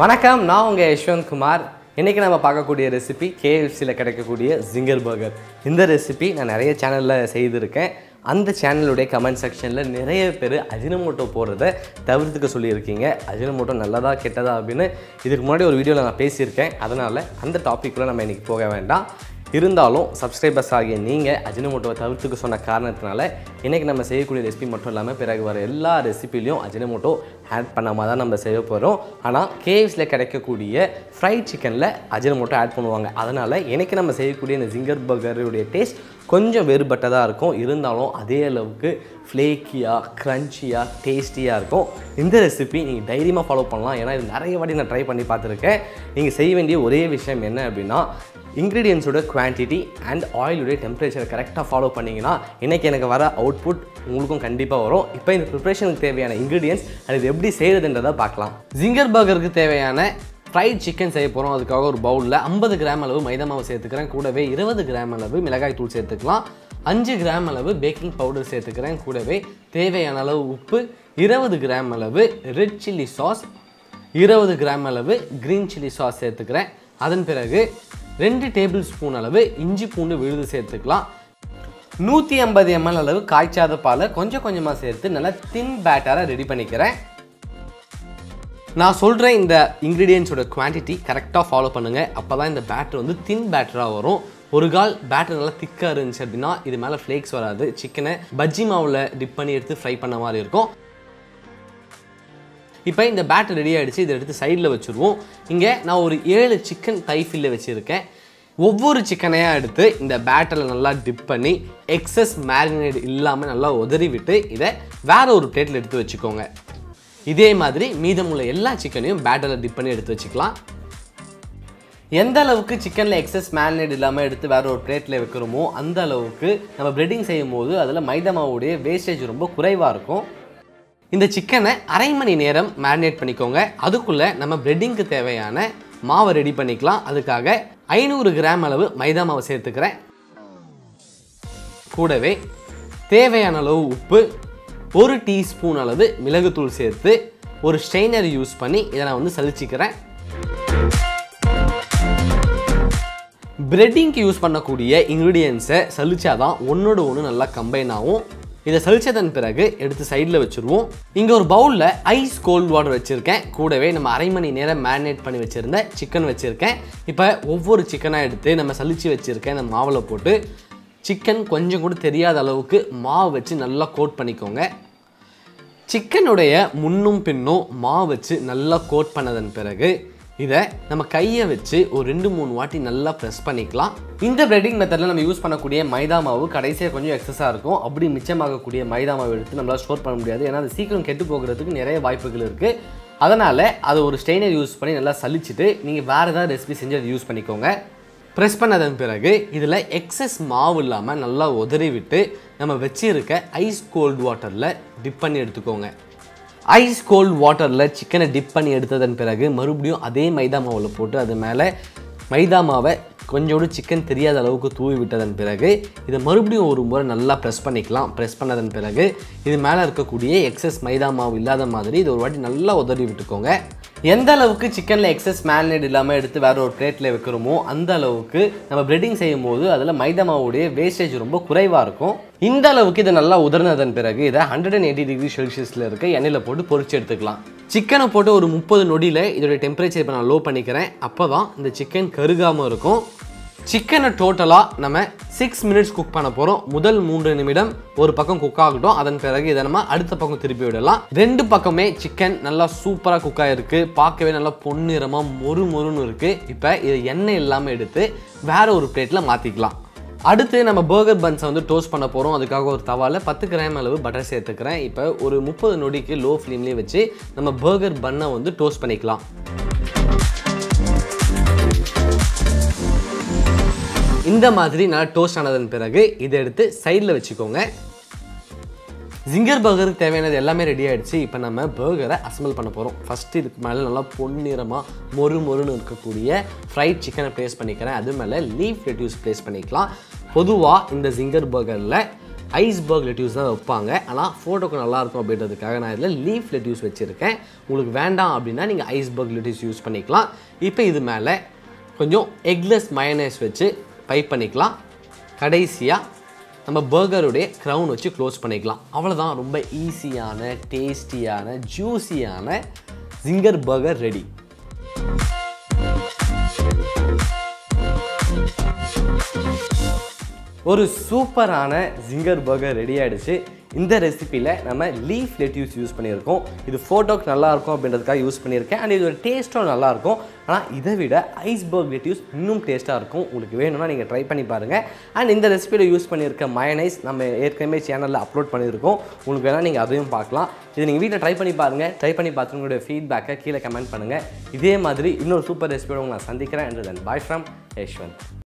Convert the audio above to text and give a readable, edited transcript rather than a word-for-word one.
வணக்கம், நான் உங்கள் யஷ்வந்த் குமார். இன்றைக்கி நம்ம பார்க்கக்கூடிய ரெசிபி KFCயில் கிடைக்கக்கூடிய ஜிங்கர் பர்கர். இந்த ரெசிபி நான் நிறைய சேனலில் செய்திருக்கேன். அந்த சேனலுடைய கமெண்ட் செக்ஷனில் நிறைய பேர் அஜினமோட்டோ போடுறத தவிர்த்துக்க சொல்லியிருக்கீங்க. அஜினமோட்டோ நல்லதா கெட்டதா அப்படின்னு இதுக்கு முன்னாடி ஒரு வீடியோவில் நான் பேசியிருக்கேன். அதனால் அந்த டாப்பிக்கில் நம்ம இன்றைக்கி போக வேண்டாம். இருந்தாலும் சப்ஸ்கிரைபர்ஸ் ஆகிய நீங்கள் அஜினமோட்டோவை தவிர்த்துக்க சொன்ன காரணத்தினால இன்றைக்கி நம்ம செய்யக்கூடிய ரெசிபி மட்டும் இல்லாமல் பிறகு வர எல்லா ரெசிபிலையும் அஜினமோட்டோ ஆட் பண்ணாமல் தான் நம்ம செய்ய போகிறோம். ஆனால் KFCயில் கிடைக்கக்கூடிய ஃப்ரைட் சிக்கனில் அஜினமோட்டோ ஆட் பண்ணுவாங்க. அதனால் இன்றைக்கி நம்ம செய்யக்கூடிய இந்த ஜிங்கர் பர்கருடைய டேஸ்ட் கொஞ்சம் வேறுபட்டதாக இருக்கும். இருந்தாலும் அதே அளவுக்கு ஃப்ளேக்கியாக, க்ரன்ச்சியாக, டேஸ்டியாக இருக்கும். இந்த ரெசிபி நீங்கள் தைரியமாக ஃபாலோ பண்ணலாம். ஏன்னா இது நிறைய வாட்டி நான் ட்ரை பண்ணி பார்த்துருக்கேன். நீங்கள் செய்ய வேண்டிய ஒரே விஷயம் என்ன அப்படின்னா, இன்க்ரீடியன்ஸோட குவான்டிட்டி அண்ட் ஆயிலுடைய டெம்பரேச்சரை கரெக்டாக ஃபாலோ பண்ணிங்கன்னா இன்றைக்கி எனக்கு வர அவுட்புட் உங்களுக்கும் கண்டிப்பாக வரும். இப்போ இந்த ப்ரிப்ரேஷனுக்கு தேவையான இன்க்ரீடியன்ஸ் அது இது எப்படி செய்கிறதுன்றதை பார்க்கலாம். ஜிங்கர் பர்கருக்கு தேவையான ஃப்ரைட் சிக்கன் செய்ய போகிறோம். அதுக்காக ஒரு பவுலில் 50 கிராம் அளவு மைதா மாவு சேர்த்துக்கிறேன். கூடவே 20 கிராம் அளவு மிளகாய் தூள் சேர்த்துக்கலாம். 5 கிராம் அளவு பேக்கிங் பவுடர் சேர்த்துக்கிறேன். கூடவே தேவையான அளவு உப்பு, 20 கிராம் அளவு ரெட் சில்லி சாஸ், 20 கிராம் அளவு க்ரீன் சில்லி சாஸ் சேர்த்துக்கிறேன். அதன் பிறகு 2 டேபிள் ஸ்பூன் அளவு இஞ்சி பூண்டு விழுது சேர்த்துக்கலாம். 150 ml அளவு காய்ச்சாத பாலை கொஞ்சம் கொஞ்சமாக சேர்த்து நல்லா தின் பேட்டரை ரெடி பண்ணிக்கிறேன். நான் சொல்கிற இந்த இன்க்ரீடியன்ஸோட குவான்டிட்டி கரெக்டாக ஃபாலோ பண்ணுங்கள். அப்போ தான் இந்த பேட்டர் வந்து தின் பேட்டராக வரும். ஒரு கால் பேட்டர் நல்லா திக்காக இருந்துச்சு அப்படின்னா இது மேலே ஃப்ளேக்ஸ் வராது. சிக்கனை பஜ்ஜி மாவில் டிப் பண்ணி எடுத்து ஃப்ரை பண்ண மாதிரி இருக்கும். இப்போ இந்த பேட்டர் ரெடி ஆகிடுச்சு. இதை எடுத்து சைடில் வச்சுருவோம். இங்கே நான் ஒரு 7 சிக்கன் தை ஃபில்லை வச்சுருக்கேன். ஒவ்வொரு சிக்கனையாக எடுத்து இந்த பேட்டரில் நல்லா டிப் பண்ணி எக்ஸஸ் மேரினேட் இல்லாமல் நல்லா உதறி விட்டு இதை வேறு ஒரு பிளேட்டில் எடுத்து வச்சுக்கோங்க. இதே மாதிரி மீதமுள்ள எல்லா சிக்கனையும் பேட்டரில் டிப் பண்ணி எடுத்து வச்சுக்கலாம். எந்த அளவுக்கு சிக்கனில் எக்ஸஸ் மேரினேட் இல்லாமல் எடுத்து வேறு ஒரு பிளேட்டில் வைக்கிறோமோ அந்த அளவுக்கு நம்ம பிரெட்டிங் செய்யும் போது அதில் மைதா மாவுடைய வேஸ்டேஜ் ரொம்ப குறைவாக இருக்கும். இந்த சிக்கனை அரை மணி நேரம் மேரினேட் பண்ணிக்கோங்க. அதுக்குள்ளே நம்ம பிரெட்டிங்க்கு தேவையான மாவை ரெடி பண்ணிக்கலாம். அதுக்காக 500 கிராம் அளவு மைதா மாவு சேர்த்துக்கிறேன். கூடவே தேவையான அளவு உப்பு, 1 டீஸ்பூன் அளவு மிளகுத்தூள் சேர்த்து ஒரு ஸ்ட்ரெயினர் யூஸ் பண்ணி இதை நான் வந்து சலிச்சிக்கிறேன். பிரெட்டிங்க்கு யூஸ் பண்ணக்கூடிய இன்க்ரீடியன்ஸை சலிச்சாதான் ஒன்றோடு ஒன்று நல்லா கம்பைன் ஆகும். இதை சலிச்சதன் பிறகு எடுத்து சைடில் வச்சுருவோம். இங்கே ஒரு பவுலில் ஐஸ் கோல்ட் வாட்டர் வச்சுருக்கேன். கூடவே நம்ம அரை மணி நேரம் மேரினேட் பண்ணி வச்சுருந்த சிக்கன் வச்சுருக்கேன். இப்போ ஒவ்வொரு சிக்கனாக எடுத்து நம்ம சலிச்சு வச்சுருக்கேன் இந்த மாவில் போட்டு சிக்கன் கொஞ்சம் கூட தெரியாத அளவுக்கு மாவு வச்சு நல்லா கோட் பண்ணிக்கோங்க. சிக்கனுடைய முன்னும் பின்னும் மாவு வச்சு நல்லா கோட் பண்ணதன் பிறகு இதை நம்ம கையை வச்சு ஒரு 2-3 வாட்டி நல்லா ப்ரெஸ் பண்ணிக்கலாம். இந்த பிரெட்டிங் மெத்தடில் நம்ம யூஸ் பண்ணக்கூடிய மைதா மாவு கடைசியாக கொஞ்சம் எக்ஸஸாக இருக்கும். அப்படி மிச்சமாகக்கூடிய மைதா மாவு எடுத்து நம்மளால் ஸ்டோர் பண்ண முடியாது. ஏன்னா அது சீக்கிரம் கெட்டு போகிறதுக்கு நிறைய வாய்ப்புகள் இருக்குது. அதனால் அதை ஒரு ஸ்ட்ரெயினர் யூஸ் பண்ணி நல்லா சலிச்சுட்டு நீங்கள் வேறு ஏதாவது ரெசிபி செஞ்சு அதை யூஸ் பண்ணிக்கோங்க. ப்ரெஸ் பண்ணதன் பிறகு இதில் எக்ஸஸ் மாவு இல்லாமல் நல்லா உதறி விட்டு நம்ம வச்சிருக்க ஐஸ் கோல்டு வாட்டரில் டிப் பண்ணி எடுத்துக்கோங்க. ஐஸ் கோல்டு வாட்டரில் சிக்கனை டிப் பண்ணி எடுத்ததன் பிறகு மறுபடியும் அதே மைதா மாவில் போட்டு அது மேலே மைதா மாவை கொஞ்சோடு சிக்கன் தெரியாத அளவுக்கு தூவி விட்டதன் பிறகு இதை மறுபடியும் ஒரு முறை நல்லா ப்ரெஸ் பண்ணிக்கலாம். ப்ரெஸ் பண்ணதன் பிறகு இது மேலே இருக்கக்கூடிய எக்ஸஸ் மைதா மாவு இல்லாத மாதிரி இது ஒரு வாட்டி நல்லா உதறி விட்டுக்கோங்க. எந்த அளவுக்கு சிக்கனில் எக்ஸஸ் மேரினேட் இல்லாமல் எடுத்து வேறு ஒரு பிளேட்டில் வைக்கிறோமோ அந்த அளவுக்கு நம்ம பிரெட்டிங் செய்யும் போது அதில் மைதா மாவுடைய வேஸ்டேஜ் ரொம்ப குறைவாக இருக்கும். இந்த அளவுக்கு இதை நல்லா உதர்னதன் பிறகு இதை 180 டிகிரி செல்சியஸில் இருக்க எண்ணெயில் போட்டு பொரிச்சு எடுத்துக்கலாம். சிக்கனை போட்டு ஒரு 30 நொடியில் இதோடைய டெம்பரேச்சர் இப்போ நான் லோ பண்ணிக்கிறேன். அப்போ தான் இந்த சிக்கன் கருகாமல் இருக்கும். சிக்கனை டோட்டலாக நம்ம 6 மினிட்ஸ் குக் பண்ண போகிறோம். முதல் 3 நிமிடம் ஒரு பக்கம் குக் ஆகட்டும். அதன் பிறகு இதை நம்ம அடுத்த பக்கம் திருப்பி விடலாம். 2 பக்கமே சிக்கன் நல்லா சூப்பராக குக் ஆகிருக்கு. பார்க்கவே நல்லா பொன்னிறமாக மொறுன்னு இருக்குது. இப்போ இதை எண்ணெய் இல்லாமல் எடுத்து வேறு ஒரு பிளேட்டில் மாற்றிக்கலாம். அடுத்து நம்ம பர்கர் பன்ஸை வந்து டோஸ்ட் பண்ண போகிறோம். அதுக்காக ஒரு தவாவில் 10 கிராம் அளவு பட்டர் சேர்த்துக்கிறேன். இப்போ ஒரு 30 நொடிக்கு லோ ஃப்ளேம்லேயே வச்சு நம்ம பர்கர் பன்னை வந்து டோஸ்ட் பண்ணிக்கலாம். இந்த மாதிரி நல்லா டோஸ்ட் ஆனதன் பிறகு இதை எடுத்து சைடில் வச்சுக்கோங்க. ஜிங்கர் பர்கருக்கு தேவையானது எல்லாமே ரெடி ஆகிடுச்சு. இப்போ நம்ம பர்கரை அசம்பிள் பண்ண போகிறோம். ஃபஸ்ட்டு இதுக்கு மேலே நல்லா பொன்னிறமாக மொறுன்னு இருக்கக்கூடிய ஃப்ரைட் சிக்கனை ப்ளேஸ் பண்ணிக்கிறேன். அது மேலே லீஃப் லெட்யூஸ் ப்ளேஸ் பண்ணிக்கலாம். பொதுவாக இந்த ஜிங்கர் பர்கரில் ஐஸ்பர்க் லெட்யூஸ் தான் வைப்பாங்க. ஆனால் ஃபோட்டோக்கு நல்லாயிருக்கும் அப்படின்றதுக்காக நான் இதில் லீஃப் லெட்யூஸ் வச்சுருக்கேன். உங்களுக்கு வேண்டாம் அப்படின்னா நீங்கள் ஐஸ்பர்க் லெட்யூஸ் யூஸ் பண்ணிக்கலாம். இப்போ இது மேலே கொஞ்சம் எக்லெஸ் மயோனைஸ் வச்சு பைப் பண்ணிக்கலாம். கடைசியாக நம்ம பர்கருடைய க்ரௌன் வச்சு க்ளோஸ் பண்ணிக்கலாம். அவ்வளோதான், ரொம்ப ஈஸியான டேஸ்டியான ஜூஸியான ஜிங்கர் பர்கர் ரெடி. ஒரு சூப்பரான ஜிங்கர் பர்கர் ரெடி ஆகிடுச்சு. இந்த ரெசிப்பியில் நம்ம லீஃப் லெட்யூஸ் யூஸ் பண்ணியிருக்கோம். இது ஃபோட்டோக்கு நல்லாயிருக்கும் அப்படின்றதுக்காக யூஸ் பண்ணியிருக்கேன். அண்ட் இதோட டேஸ்ட்டும் நல்லாயிருக்கும். ஆனால் இதை விட ஐஸ்பர்க் லெட்யூஸ் இன்னும் டேஸ்ட்டாக இருக்கும். உங்களுக்கு வேணும்னா நீங்கள் ட்ரை பண்ணி பாருங்கள். அண்ட் இந்த ரெசிப்பியில் யூஸ் பண்ணியிருக்க மயோனைஸ் நம்ம ஏற்கனவே சேனலில் அப்லோட் பண்ணியிருக்கோம். உங்களுக்கு வேணால் நீங்கள் அதையும் பார்க்கலாம். இது நீங்கள் வீட்டில் ட்ரை பண்ணி பாருங்கள். ட்ரை பண்ணி பார்த்து உங்களுடைய ஃபீட்பேக்கை கீழே கமெண்ட் பண்ணுங்கள். இதே மாதிரி இன்னொரு சூப்பர் ரெசிபியோட உங்களை நான் சந்திக்கிறேன். And then bye from Yashwant.